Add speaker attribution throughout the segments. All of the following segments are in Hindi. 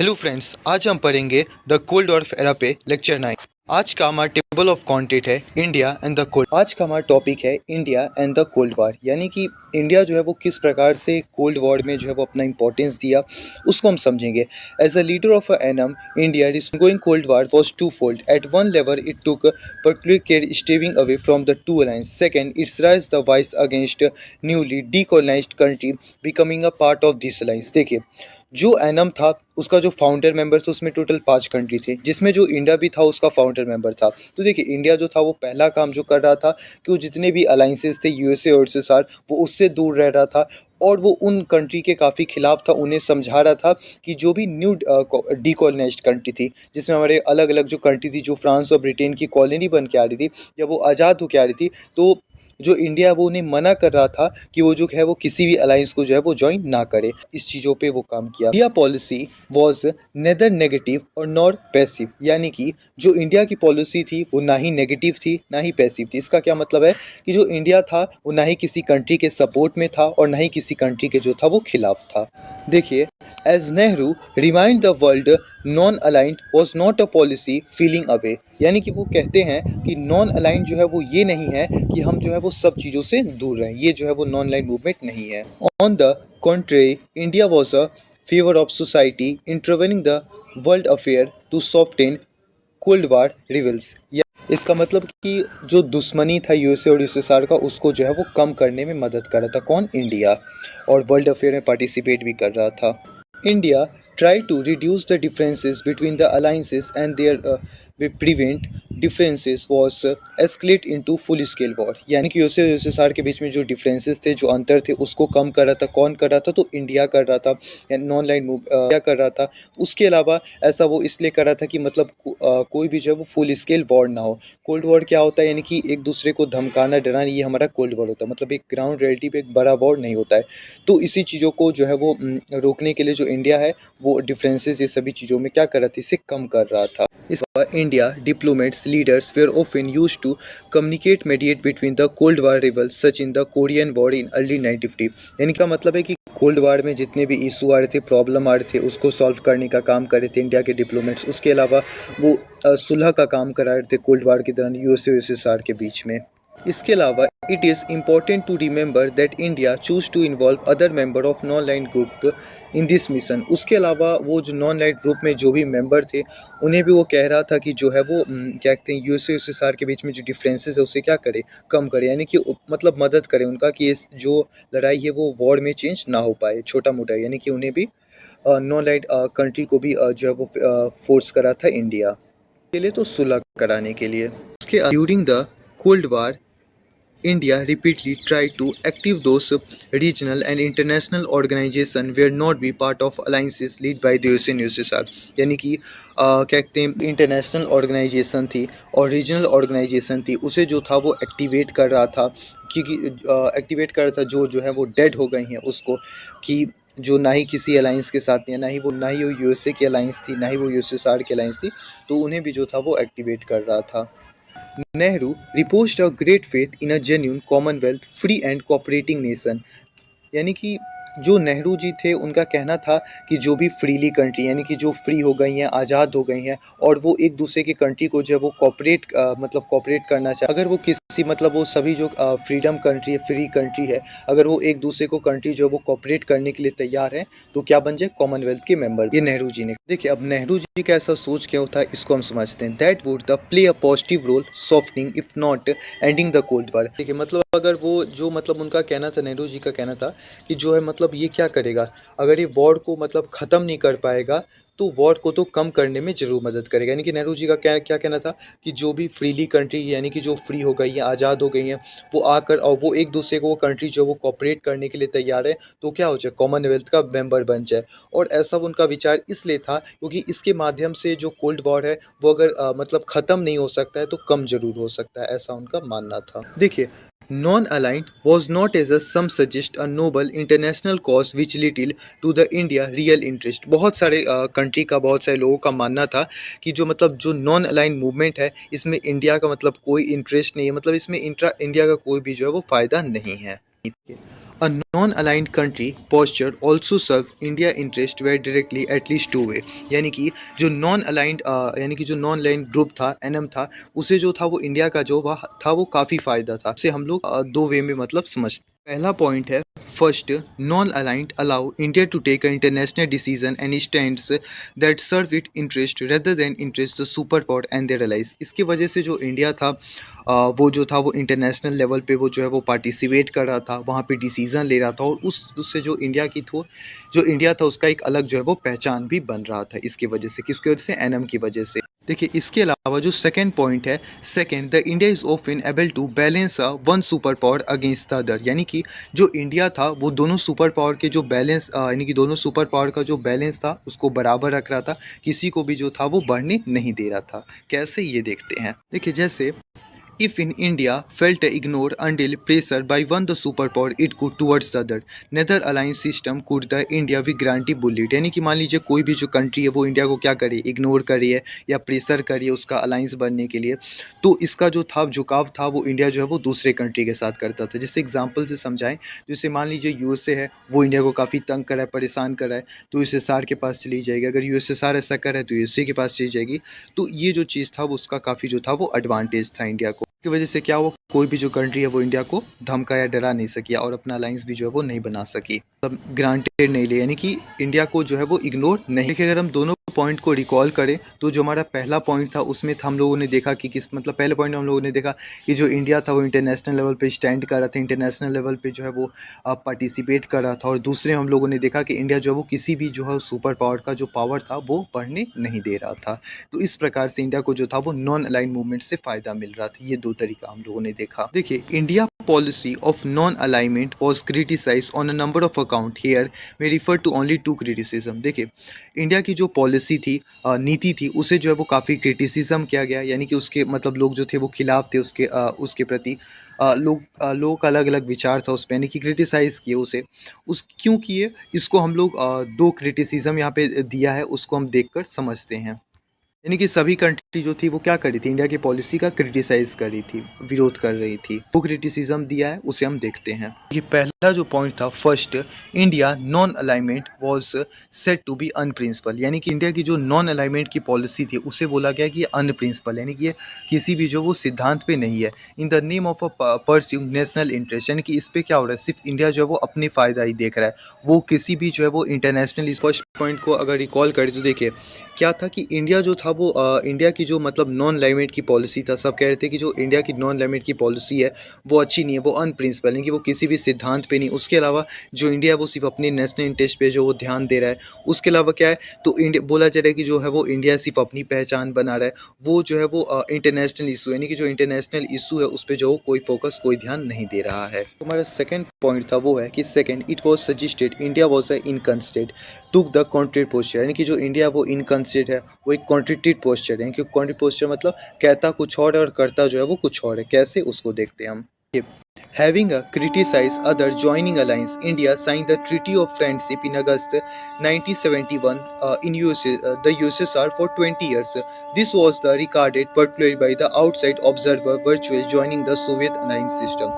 Speaker 1: हेलो फ्रेंड्स, आज हम पढ़ेंगे द कोल्ड वॉर एरा पे लेक्चर 9। आज का हमारा टेबल ऑफ कंटेंट है इंडिया एंड द कोल्ड। आज का हमारा टॉपिक है India and the cold war, यानी कि इंडिया जो है वो किस प्रकार से कोल्ड वॉर में जो है वो अपना इंपॉर्टेंस दिया, उसको हम समझेंगे। As a leader of NAM, India going cold war was twofold. At one level it took particular care staying away from the two alliance. Second, its rise the vice against newly decolonized country becoming a part of this alliance। देखिए, जो एनम था उसका जो फाउंडर मेंबर था उसमें टोटल 5 कंट्री थे, जिसमें जो इंडिया भी था उसका फाउंडर मेंबर था। तो देखिए, इंडिया जो था वो पहला काम जो कर रहा था कि वो जितने भी अलाइंसेस थे यूएसए और यूएसएसआर, वो उससे दूर रह रहा था और वो उन कंट्री के काफ़ी खिलाफ था। उन्हें समझा रहा था कि जो भी न्यू डीकोलोनाइज्ड कंट्री थी, जिसमें हमारे अलग अलग जो कंट्री थी, जो फ्रांस और ब्रिटेन की कॉलोनी बन के आ रही थी, जब वो आज़ाद होकर आ रही थी, तो जो इंडिया है वो उन्हें मना कर रहा था कि वो जो है वो किसी भी अलायंस को जो है वो ज्वाइन ना करे। इस चीज़ों पे वो काम किया। India policy was neither negative और नॉर पैसिव, यानी कि जो इंडिया की पॉलिसी थी वो ना ही नेगेटिव थी ना ही पैसिव थी। इसका क्या मतलब है कि जो इंडिया था वो ना ही किसी कंट्री के सपोर्ट में था और ना ही किसी कंट्री के जो था वो खिलाफ था। देखिए, as Nehru remind the world, non aligned was not a policy feeling away, यानी कि वो कहते हैं कि नॉन अलाइंड जो है वो ये नहीं है कि हम जो है वो सब चीज़ों से दूर रहें, ये जो है वो नॉन अलाइंड मूवमेंट नहीं है। On the contrary, India was a favour of society intervening the world affair to soften cold war rivals. इसका मतलब कि जो दुश्मनी था यूएसए और यूएसएसआर का, उसको जो है वो कम करने में मदद कर रहा था। कौन? इंडिया। और वर्ल्ड अफेयर में पार्टिसिपेट भी कर रहा था। India try to reduce the differences between the alliances and their prevent differences was escalate into full scale war, यानी कि यूएसएसआर के बीच में जो डिफरेंसेस थे, जो अंतर थे, उसको कम कर रहा था। कौन कर रहा था? तो इंडिया कर रहा था, नॉन लाइन मूव इंडिया कर रहा था। उसके अलावा ऐसा वो इसलिए कर रहा था कि मतलब कोई भी जो है वो फुल स्केल वॉर ना हो। कोल्ड वॉर क्या होता है? यानी कि एक दूसरे को धमकाना, डराना, ये हमारा कोल्ड वॉर होता है। मतलब एक ग्राउंड रियलिटी पे एक बड़ा वॉर नहीं होता है। तो इसी चीज़ों को जो है वो रोकने के लिए जो इंडिया है वो डिफरेंसेस ये सभी चीज़ों में क्या कर रहा था? इसे कम कर रहा था। इस India diplomats leaders were often used to communicate mediate between the cold war rivals such in the Korean war in early 1950। यानी का मतलब है कि कोल्ड वार में जितने भी इशू आ रहे थे, प्रॉब्लम आ रहे थे, उसको सॉल्व करने का काम कर रहे थे इंडिया के डिप्लोमेट्स। उसके अलावा वो सुलह का काम करा रहे थे कोल्ड वार के दौरान यूएसए यूएसएसआर के बीच में। इसके अलावा it is important to remember that India choose to involve other member of non line group in this mission. उसके अलावा वो जो नॉन लाइन ग्रुप में जो भी मेंबर थे, उन्हें भी वो कह रहा था कि जो है वो क्या कहते हैं, यूएसए यूएसएसआर के बीच में जो डिफरेंसेस है उसे क्या करे? कम करे, यानी कि मतलब मदद करे उनका कि ये जो लड़ाई है वो वॉर में चेंज ना हो पाए, छोटा मोटा। यानी कि उन्हें भी नॉन लाइन कंट्री को भी जो है वो फोर्स करा था इंडिया के लिए, तो सुलह कराने के लिए। उसके during the cold war, India repeatedly tried to active those regional and international organizations were not be part of alliances led by the US and USSR। यानी कि क्या कहते हैं, इंटरनेशनल ऑर्गेनाइजेशन थी और रीजनल ऑर्गेनाइजेशन थी, उसे जो था वो एक्टिवेट कर रहा था, क्योंकि एक्टिवेट कर रहा था जो है वो डेड हो गई हैं उसको, कि जो ना ही किसी अलायंस के साथ थी, ना ही वो यूएसए की अलायंस थी, ना ही वो यूएसएसआर की अलायंस थी, तो उन्हें भी जो था वो एक्टिवेट कर रहा था। Nehru reposed a great faith in a genuine Commonwealth, free and cooperating nation। यानी कि जो नेहरू जी थे उनका कहना था कि जो भी फ्रीली कंट्री, यानी कि जो फ्री हो गई हैं, आज़ाद हो गई हैं, और वो एक दूसरे की कंट्री को जो है वो मतलब कॉपरेट करना चाहे। अगर वो किसी मतलब वो सभी जो फ्रीडम कंट्री है, फ्री कंट्री है, अगर वो एक दूसरे को कंट्री जो है वो कॉपरेट करने के लिए तैयार है, तो क्या बन जाए? कॉमनवेल्थ के मेंबर। ये नेहरू जी ने। देखिए, अब नेहरू जी का ऐसा सोच क्या होता है, इसको हम समझते हैं। That would the play a positive role softening if not ending the cold war. देखिए, मतलब अगर वो जो मतलब उनका कहना था, नेहरू जी का कहना था कि जो है मतलब ये क्या करेगा, अगर ये वॉर को मतलब ख़त्म नहीं कर पाएगा तो वॉर को तो कम करने में ज़रूर मदद करेगा। यानी कि नेहरू जी का क्या क्या कहना था कि जो भी फ्रीली कंट्री, यानी कि जो फ्री हो गई है, आज़ाद हो गई हैं, वो आकर और वो एक दूसरे को, वो कंट्री जो वो कॉपरेट करने के लिए तैयार है, तो क्या हो जाए? कॉमनवेल्थ का मेंबर बन जाए। और ऐसा उनका विचार इसलिए था क्योंकि इसके माध्यम से जो कोल्ड वॉर है वो अगर मतलब ख़त्म नहीं हो सकता है तो कम ज़रूर हो सकता है, ऐसा उनका मानना था। देखिए, non-aligned was not as a some suggest a noble international cause which little to the India real interest। बहुत सारे कंट्री का, बहुत सारे लोगों का मानना था कि जो मतलब जो नॉन अलाइन मूवमेंट है, इसमें इंडिया का मतलब कोई इंटरेस्ट नहीं है, मतलब इसमें इंडिया का कोई भी जो है वो फ़ायदा नहीं है। A non-aligned country posture also serve India interest very directly at least two way। यानी कि जो नॉन अलाइंड यानी कि जो नॉन अलाइंड ग्रुप था एनएम था, उसे जो था वो इंडिया का जो वह था वो काफ़ी फायदा था। उसे हम लोग दो वे में मतलब समझते। पहला पॉइंट है, first, non aligned allow India to take a international decision and stands that serve it interest rather than interest the super power and their allies. इसकी वजह से जो इंडिया था वो जो था वो इंटरनेशनल लेवल पे वो जो है वो पार्टिसिपेट कर रहा था, वहाँ पे डिसीजन ले रहा था, और उससे जो इंडिया की थो जो इंडिया था उसका एक अलग जो है वो पहचान भी बन रहा था। इसकी वजह से, किसकी वजह से? एनएम की वजह से। देखिए, इसके अलावा जो सेकंड पॉइंट है, second, the India is often able to balance one super power against the other. यानी कि जो इंडिया था वो दोनों सुपर पावर के जो बैलेंस यानी कि दोनों सुपर पावर का जो बैलेंस था उसको बराबर रख रहा था, किसी को भी जो था वो बढ़ने नहीं दे रहा था। कैसे, ये देखते हैं। देखिए, जैसे if in India felt ignored until pressure by one the superpower it could towards the other, neither alliance system could the India be grantee bullied। यानी कि मान लीजिए कोई भी जो कंट्री है वो इंडिया को क्या करे, इग्नोर कर रही है या प्रेशर कर रही है उसका अलाइंस बनने के लिए, तो इसका जो था झुकाव था वो इंडिया जो है वो दूसरे कंट्री के साथ करता था। जैसे एग्जांपल से समझाएं, जैसे मान लीजिए यूएसए है, वो इंडिया को काफ़ी तंग कर रहा है, परेशान कर रहा है, तो यूएसएसआर के पास चली जाएगी। अगर यूएसएसआर ऐसा कर रहा है तो यूएसए के पास चली जाएगी। तो ये जो चीज़ था वो उसका काफ़ी जो था वो एडवांटेज था इंडिया को। की वजह से क्या हुआ, कोई भी जो कंट्री है वो इंडिया को धमका या डरा नहीं सकी और अपना अलायंस भी जो है वो नहीं बना सकी, मतलब ग्रांटेड नहीं ले, यानी कि इंडिया को जो है वो इग्नोर नहीं। देखिए, अगर हम दोनों पॉइंट को रिकॉल करें तो जो हमारा पहला पॉइंट था उसमें हम लोगों ने देखा कि किस मतलब पहले पॉइंट में हम लोगों ने देखा कि जो इंडिया था वो इंटरनेशनल लेवल पे स्टैंड कर रहा था, इंटरनेशनल लेवल पे जो है वो पार्टिसिपेट कर रहा था, और दूसरे हम लोगों ने देखा कि इंडिया जो है वो किसी भी जो है सुपर पावर का जो पावर था वो बढ़ने नहीं दे रहा था। तो इस प्रकार से इंडिया को जो था वो नॉन अलाइन मूवमेंट से फायदा मिल रहा था। ये दो तरीका हम लोगों ने देखा। देखिए, India policy of non alignment was criticise on a number of account, here में refer to only to criticism. देखिए, इंडिया की जो पॉलिसी थी, नीति थी, उसे जो है वो काफ़ी क्रिटिसिज्म किया गया, यानी कि उसके मतलब लोग जो थे वो खिलाफ थे उसके प्रति। लोगों का अलग अलग विचार था उस पर, यानी कि क्रिटिसाइज़ किए उसे। उस क्यों किए, इसको हम लोग दो क्रिटिसिज्म यहाँ पे दिया है, उसको हम देखकर समझते हैं। यानी कि सभी कंट्री जो थी वो क्या कर रही थी, इंडिया की पॉलिसी का क्रिटिसाइज कर रही थी, विरोध कर रही थी। वो क्रिटिसिज्म दिया है, उसे हम देखते हैं। ये पहला जो पॉइंट था, first, India non alignment was said to be unprincipled. यानी कि इंडिया की जो नॉन अलाइनमेंट की पॉलिसी थी उसे बोला गया कि ये अनप्रिंसिपल, यानी कि ये किसी भी जो वो सिद्धांत पे नहीं है। In the name of a pursue national interest, यानी कि इस पे क्या हो रहा है, सिर्फ इंडिया जो है वो अपने फायदा ही देख रहा है, वो किसी भी जो है वो इंटरनेशनल। इस फर्स्ट पॉइंट को अगर रिकॉल करें तो देखिए क्या था कि इंडिया जो था वो इंडिया की जो मतलब नॉन अलाइनमेंट की पॉलिसी था, सब कह रहे थे कि जो इंडिया की नॉन अलाइनमेंट की पॉलिसी है वो अच्छी नहीं है, वो अनप्रिंसिपल है, कि वो किसी भी सिद्धांत पे नहीं। उसके अलावा जो इंडिया है वो सिर्फ अपने नेशनल इंटरेस्ट पे जो वो ध्यान दे रहा है। उसके अलावा क्या है, तो इंडिया बोला जा रहा है कि जो है वो इंडिया सिर्फ अपनी पहचान बना रहा है, वो जो है वो इंटरनेशनल इशू, यानी कि जो इंटरनेशनल इशू है उस पर जो कोई फोकस, कोई ध्यान नहीं दे रहा है। तो हमारा सेकंड पॉइंट था वो है कि second, it was suggested India was a inconsiderate took the contrary posture, यानी कि जो इंडिया वो इनकंसिडरेट है, वो एक कॉन्ट्रेटेड पोस्चर है, क्योंकि कॉन्ट्रेट पोस्चर मतलब कहता कुछ और है और करता जो है वो कुछ और है। कैसे, उसको देखते हैं हम। Having criticized other joining alliance, India signed the Treaty of Friendship in August 1971 in USA, the USSR for 20 years. This was the regarded particularly by the outside observer virtually joining the Soviet alliance system।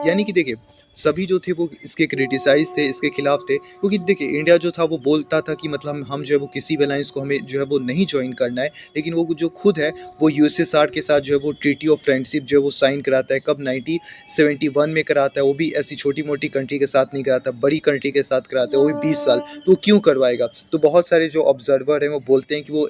Speaker 1: यानी कि देखिए, सभी जो थे वो इसके क्रिटिसाइज थे, इसके खिलाफ थे, क्योंकि देखिए इंडिया जो था वो बोलता था कि मतलब हम जो है वो किसी भी अलायंस को हमें जो है वो नहीं ज्वाइन करना है, लेकिन वो जो खुद है वो यूएसएसआर के साथ जो है वो ट्रीटी ऑफ फ्रेंडशिप जो है वो साइन कराता है। कब? 1971 में कराता है, वो भी ऐसी छोटी मोटी कंट्री के साथ नहीं कराता, बड़ी कंट्री के साथ कराता है, वो भी 20 साल। तो क्यों करवाएगा? तो बहुत सारे जो ऑब्जर्वर हैं वो बोलते हैं कि वो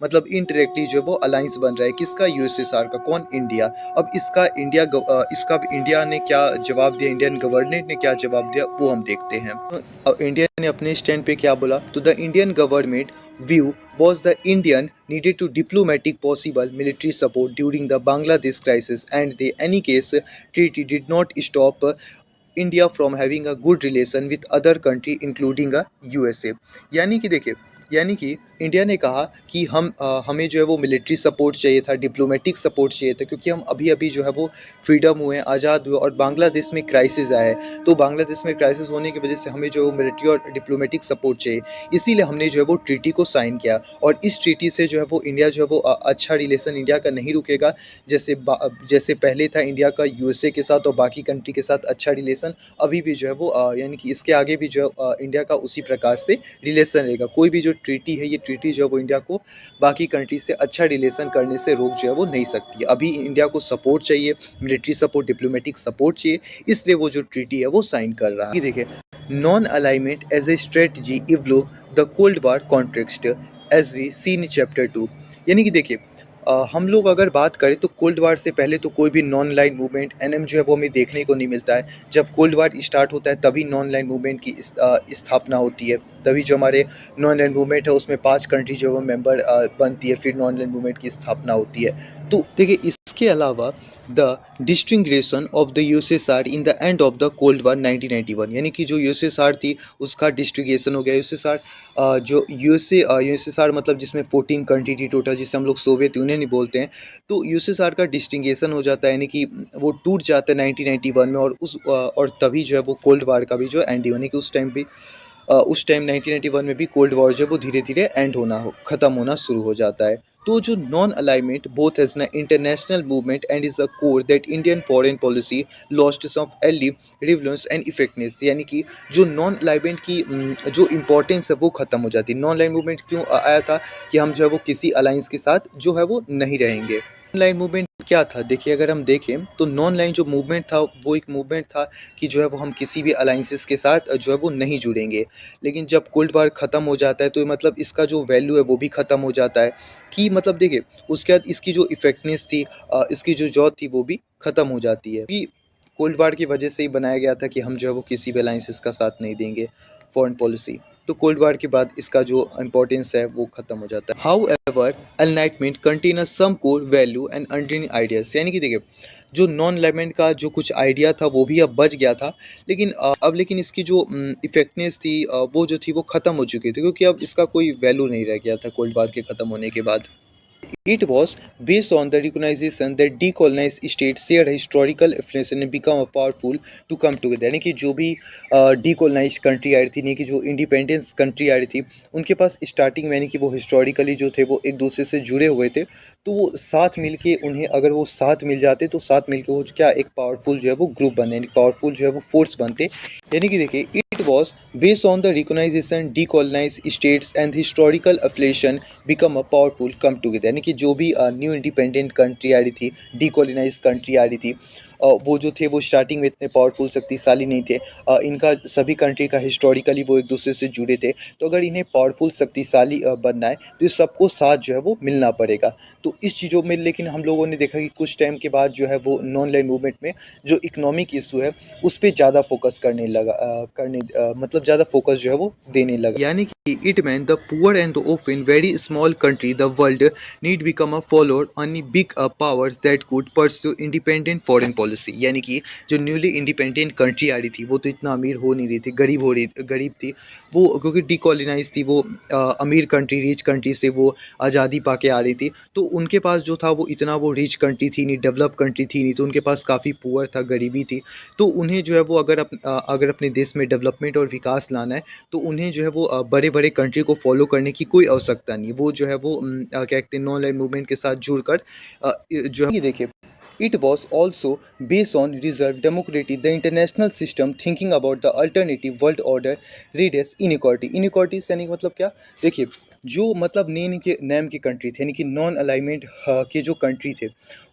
Speaker 1: मतलब इनडायरेक्टली जो है वो अलायंस बन रहा है, किसका? यूएसएसआर का। कौन? इंडिया। अब इसका इंडिया ने क्या जवाब दिया, इंडियन गवर्नमेंट ने क्या जवाब दिया, वो हम देखते हैं। अब इंडिया ने अपने स्टैंड पे क्या बोला, तो the Indian government view was the Indian needed to diplomatic possible military support during the Bangladesh crisis, and the any case treaty did not stop India from having a good relation with other country including a USA। यानी कि देखिए, यानी कि इंडिया ने कहा कि हमें जो है वो मिलिट्री सपोर्ट चाहिए था, डिप्लोमेटिक सपोर्ट चाहिए था, क्योंकि हम अभी अभी जो है वो फ्रीडम हुए, आज़ाद हुए और बांग्लादेश में क्राइसिस आया है। तो बांग्लादेश में क्राइसिस होने की वजह से हमें जो है वो मिलिट्री और डिप्लोमेटिक सपोर्ट चाहिए। इसीलिए हमने जो है वो ट्रीटी को साइन किया और इस ट्रीटी से जो है वो इंडिया जो है वो अच्छा रिलेशन इंडिया का नहीं रुकेगा। जैसे पहले था इंडिया का यूएसए के साथ और बाकी कंट्री के साथ अच्छा रिलेशन, अभी भी जो है वो यानी कि इसके आगे भी जो है इंडिया का उसी प्रकार से रिलेशन रहेगा। कोई भी जो ट्रीटी है, ये ट्रीटी जो है वो इंडिया को बाकी कंट्री से अच्छा रिलेशन करने से रोक जो है वो नहीं सकती है। अभी इंडिया को सपोर्ट चाहिए, मिलिट्री सपोर्ट, डिप्लोमेटिक सपोर्ट चाहिए, इसलिए वो जो ट्रीटी है वो साइन कर रहा है। ये देखिए, non alignment as a strategy evolve the cold war context as we see in chapter 2। यानी कि देखिए, हम लोग अगर बात करें तो कोल्ड वार से पहले तो कोई भी नॉन लाइन मूवमेंट एनएम जो है वो हमें देखने को नहीं मिलता है। जब कोल्ड वार स्टार्ट होता है तभी नॉन लाइन मूवमेंट की स्थापना होती है। तभी जो हमारे नॉन लाइन मूवमेंट है उसमें 5 कंट्री जो है वो मेंबर बनती है, फिर नॉन लाइन मूवमेंट की स्थापना होती है। तो देखिए, इसके अलावा the disintegration of the USSR in the end of the cold war 1991, यानी कि जो यूएसएसआर थी उसका डिस्ट्रीगेशन हो गया। यूएसएसआर जो यूएसएसआर मतलब जिसमें 14 कंट्री थी टोटल, जिसे हम लोग सोवियत यूनियन ही बोलते हैं। तो यूएसएसआर का डिस्टिंगेशन हो जाता है, यानी कि वो टूट जाता है 1991 में। और तभी जो है वो कोल्ड वार का भी जो एंड, यानी कि उस टाइम 1991 में भी कोल्ड वॉर जो है वो धीरे धीरे ख़त्म होना शुरू हो जाता है। तो जो non alignment both as an international movement and is a core that Indian foreign policy lost some of early relevance and effectiveness, यानी कि जो नॉन अलाइनमेंट की जो इंपॉर्टेंस है वो ख़त्म हो जाती है। नॉन अलाइन मूवमेंट क्यों आया था कि हम जो है वो किसी अलाइंस के साथ जो है वो नहीं रहेंगे। नॉन लाइन मूवमेंट क्या था? देखिए, अगर हम देखें तो नॉन लाइन जो मूवमेंट था वो एक मूवमेंट था कि जो है वो हम किसी भी अलाइंसेस के साथ जो है वो नहीं जुड़ेंगे। लेकिन जब कोल्ड वार ख़त्म हो जाता है तो मतलब इसका जो वैल्यू है वो भी ख़त्म हो जाता है। कि मतलब देखिए, उसके बाद इसकी जो इफेक्टनेस थी, इसकी जो जॉब थी वो भी ख़त्म हो जाती है कि कोल्ड वार की वजह से ही बनाया गया था कि हम जो है वो किसी भी अलाइंसेस का साथ नहीं देंगे, फॉरेन पॉलिसी। तो कोल्ड वार के बाद इसका जो इम्पोर्टेंस है वो ख़त्म हो जाता है। However alignment contain some core value and underlying ideas, यानी कि देखिए, जो नॉन अलाइनमेंट का जो कुछ आइडिया था वो भी अब बच गया था। लेकिन इसकी जो इफेक्टनेस थी, वो जो थी वो ख़त्म हो चुकी थी, क्योंकि अब इसका कोई वैल्यू नहीं रह गया था कोल्ड वार के ख़त्म होने के बाद। It was based on the recognition that decolonized states share a historical influence and become a powerful to come together, यानी कि जो भी डीकोलोनाइज कंट्री आ रही थी, यानी कि जो इंडिपेंडेंस कंट्री आ रही थी, उनके पास स्टार्टिंग में यानी कि वो हिस्टोरिकली जो थे वो एक दूसरे से जुड़े हुए थे। तो वो साथ मिल के उन्हें अगर वो साथ मिल जाते तो साथ मिल के वो क्या एक पावरफुल जो है वो ग्रुप बने, यानी पावरफुल जो है वो फोर्स बनते। यानी कि देखिए, it was based on the recognition decolonise states and historical affiliation become a powerful come together, यानी कि जो भी न्यू इंडिपेंडेंट कंट्री आ रही थी, डीकोलोनाइज कंट्री आ रही थी, वो जो थे वो स्टार्टिंग में इतने पावरफुल शक्तिशाली नहीं थे। इनका सभी कंट्री का हिस्टोरिकली वो एक दूसरे से जुड़े थे। तो अगर इन्हें पावरफुल शक्तिशाली बनना है तो इस सबको साथ जो है वो मिलना पड़ेगा। तो इस चीज़ों में लेकिन हम लोगों ने देखा कि कुछ टाइम के बाद जो है वो नॉन लाइन मूवमेंट में जो इकोनॉमिक इशू है उस पर ज़्यादा फोकस मतलब ज़्यादा फोकस जो है वो देने लगा। यानी कि it meant the poor and the often very small country the world need become a follower on big powers that could pursue independent foreign policy, यानी कि जो न्यूली इंडिपेंडेंट कंट्री आ रही थी वो तो इतना अमीर हो नहीं रही थी, गरीब थी वो, क्योंकि डीकोलोनाइज थी वो। अमीर कंट्री, रिच कंट्री से वो आज़ादी पा के आ रही थी। तो उनके पास जो था वो इतना वो रिच कंट्री थी नहीं, डेवलप कंट्री थी नहीं, तो उनके पास काफ़ी पुअर था, गरीबी थी। तो उन्हें जो है वो अगर अपने देश में डेवलपमेंट और विकास लाना है तो उन्हें जो है वो बड़े बड़े कंट्री को फॉलो करने की कोई आवश्यकता नहीं। वो जो है वो क्या कहते हैं, नॉन लाइन मूवमेंट के साथ जुड़कर जो है ये देखिए, it was also based on reserve democracy, the international system thinking about the alternative world order reduce inequality। inequalities यानी कि मतलब क्या? देखिए, जो मतलब नेम के कंट्री थे, यानी कि नॉन अलाइनमेंट के जो कंट्री थे,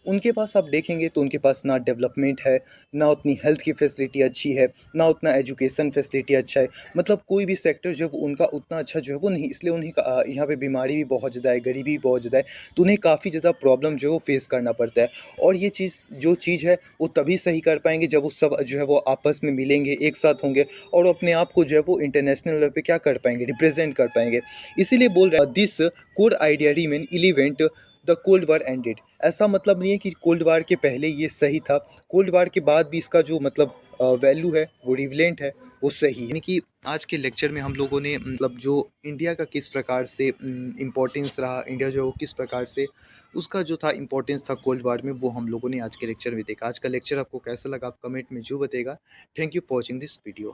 Speaker 1: उनके पास आप देखेंगे तो उनके पास ना डेवलपमेंट है, ना उतनी हेल्थ की फैसिलिटी अच्छी है, ना उतना एजुकेशन फैसिलिटी अच्छा है। मतलब कोई भी सेक्टर जो है वो उनका उतना अच्छा जो है वो नहीं, इसलिए उन्हें यहाँ पे बीमारी भी बहुत ज़्यादा है, गरीबी भी बहुत ज़्यादा है। तो उन्हें काफ़ी ज़्यादा प्रॉब्लम जो है वो फेस करना पड़ता है। और ये चीज़ है वो तभी सही कर पाएंगे जब वो सब जो है वो आपस में मिलेंगे, एक साथ होंगे और अपने आप को जो है वो इंटरनेशनल लेवल पे क्या कर पाएंगे, रिप्रेजेंट कर पाएंगे। इसीलिए बोल रहा है this core idea remain irrelevant the cold war ended. ऐसा मतलब नहीं है कि कोल्ड वार के पहले ये सही था, कोल्ड वार के बाद भी इसका जो मतलब वैल्यू है वो रिवलेंट है, वो सही है। यानी कि आज के लेक्चर में हम लोगों ने मतलब जो इंडिया का किस प्रकार से इम्पोर्टेंस रहा, इंडिया जो है वो किस प्रकार से उसका जो था इम्पोर्टेंस था कोल्ड वार में, वो हम लोगों ने आज के लेक्चर में देखा। आज का लेक्चर आपको कैसा लगा आप कमेंट में जो बताएगा। Thank you for watching this video.